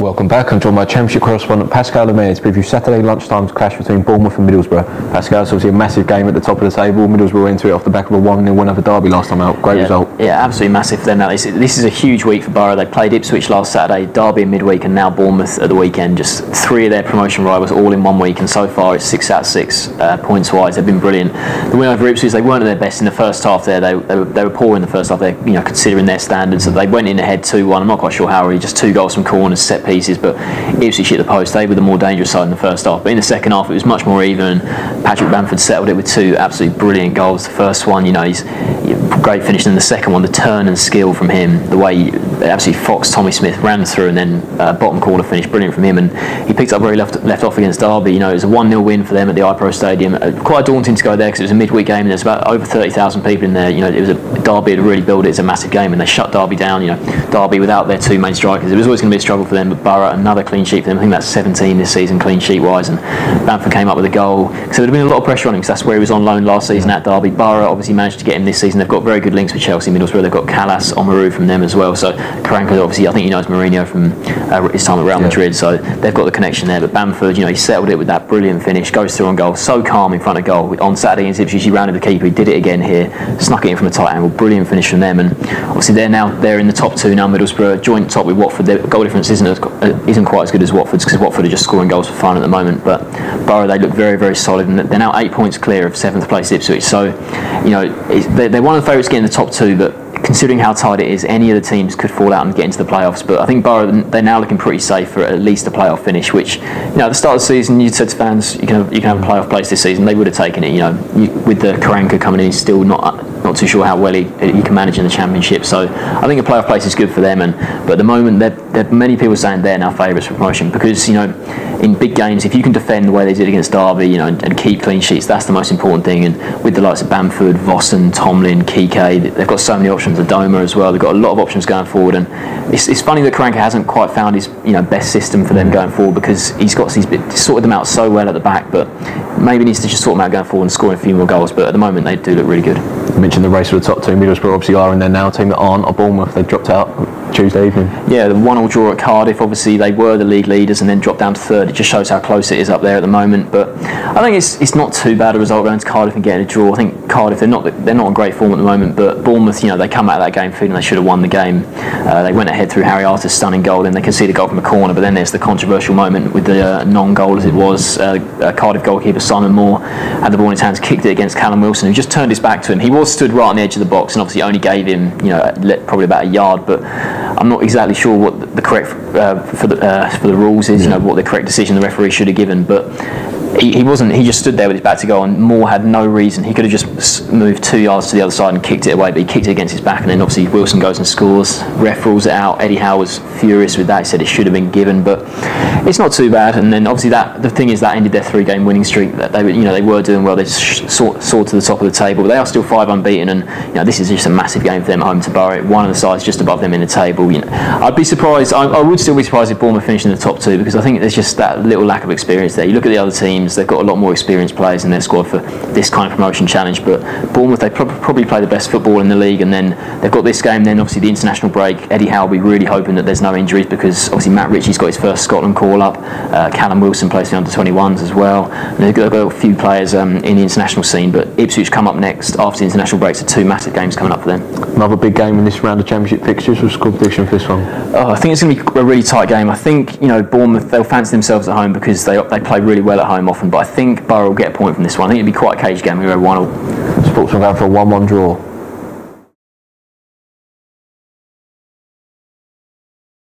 Welcome back. I'm joined by Championship correspondent Pascal Lemay to preview Saturday lunchtime's clash between Bournemouth and Middlesbrough. Pascal, it's obviously a massive game at the top of the table. Middlesbrough went into it off the back of a 1-0 win over Derby last time out. Great result. Yeah, absolutely massive for them. Now, this is a huge week for Borough. They played Ipswich last Saturday, Derby in midweek, and now Bournemouth at the weekend. Just three of their promotion rivals all in 1 week, and so far it's 6 out of 6 points wise. They've been brilliant. The win over Ipswich, they weren't at their best in the first half there. They were poor in the first half there, considering their standards. So they went in ahead 2-1. I'm not quite sure how, really, just 2 goals from corners, set pieces, but Ipswich hit the post. They were the more dangerous side in the first half, but in the second half it was much more even. Patrick Bamford settled it with 2 absolutely brilliant goals. The first one, he's great finish, and the second one, the turn and skill from him, the way he absolutely foxed Tommy Smith, ran through, and then bottom corner finish, brilliant from him. And he picked up where he left off against Derby. It was a 1-0 win for them at the iPro Stadium. Quite daunting to go there because it was a midweek game and there's about over 30,000 people in there. It was Derby had really built it as a massive game, and they shut Derby down. Derby without their 2 main strikers, it was always going to be a struggle for them. But Borough, another clean sheet for them. I think that's 17 this season clean sheet wise, and Bamford came up with a goal. So there would have been a lot of pressure on him because that's where he was on loan last season at Derby. Borough obviously managed to get him this season. They've got very good links with Chelsea, Middlesbrough. They've got Callas, Omaru from them as well. So Karanka, obviously, I think he knows Mourinho from his time at Real Madrid. So they've got the connection there. But Bamford, he settled it with that brilliant finish, goes through on goal, so calm in front of goal. On Saturday against Ipswich, he rounded the keeper. He did it again here, snuck it in from a tight angle. Brilliant finish from them. And obviously they're in the top 2 now. Middlesbrough joint top with Watford. Their goal difference isn't quite as good as Watford's because Watford are just scoring goals for fun at the moment. But Borough, they look very, very solid, and they're now 8 points clear of 7th place Ipswich. So they're one of the favourites to get in the top 2, but considering how tight it is, any of the teams could fall out and get into the playoffs. But I think Borough, they're now looking pretty safe for at least a playoff finish, which, at the start of the season, you'd said to fans, you can have a playoff place this season. They would have taken it. With the Karanka coming in, he's still not too sure how well he can manage in the Championship. So I think a playoff place is good for them. But at the moment, there are many people saying they're now favourites for promotion because, in big games, if you can defend the way they did against Derby, and keep clean sheets, that's the most important thing. And with the likes of Bamford, Vossen, Tomlin, Kike, they've got so many options. Adoma as well. They've got a lot of options going forward, and it's funny that Karanka hasn't quite found his best system for them going forward because he's sorted them out so well at the back, but maybe needs to just sort them out going forward and scoring a few more goals. But at the moment, they do look really good. You mentioned the race for the top 2. Middlesbrough obviously are in there now. A team that aren't are Bournemouth. They dropped out Tuesday evening. Yeah, the 1-1 draw at Cardiff. Obviously, they were the league leaders and then dropped down to 3rd. It just shows how close it is up there at the moment. But I think it's not too bad a result going to Cardiff and getting a draw. I think Cardiff, they're not in great form at the moment, but Bournemouth, they come out of that game feeling they should have won the game. They went ahead through Harry Arter's stunning goal, and they conceded a goal from a corner. But then there's the controversial moment with the non-goal, as it was. Cardiff goalkeeper Simon Moore had the ball in his hands, kicked it against Callum Wilson, who just turned his back to him. He was stood right on the edge of the box, and obviously only gave him, probably about a yard. But I'm not exactly sure what the correct for the rules is. What the correct decision the referee should have given, but. He wasn't. He just stood there with his back to goal, and Moore had no reason. He could have just moved 2 yards to the other side and kicked it away, but he kicked it against his back, and then obviously Wilson goes and scores. Ref rules it out. Eddie Howe was furious with that. He said it should have been given, but it's not too bad. And then obviously the thing is that ended their 3-game winning streak. That they were doing well. They just soared to the top of the table, but they are still 5 unbeaten, and this is just a massive game for them at home to Borough. One of the sides just above them in the table. I'd be surprised. I would still be surprised if Bournemouth finished in the top 2 because I think there's just that little lack of experience there. You look at the other teams. They've got a lot more experienced players in their squad for this kind of promotion challenge, but Bournemouth, they probably play the best football in the league, and then they've got this game, then obviously the international break. Eddie Howe will be really hoping that there's no injuries because obviously Matt Ritchie's got his first Scotland call up, Callum Wilson plays for the under-21s as well, and they've got a few players in the international scene, but Ipswich come up next after the international break, so 2 massive games coming up for them. Another big game in this round of Championship fixtures. What's the score prediction for this one? I think it's going to be a really tight game. I think Bournemouth, they'll fancy themselves at home because they play really well at home often, but I think Borough will get a point from this one. I think it'll be quite a cage game. We'll go 1-1. Sportsman going for a 1-1 draw.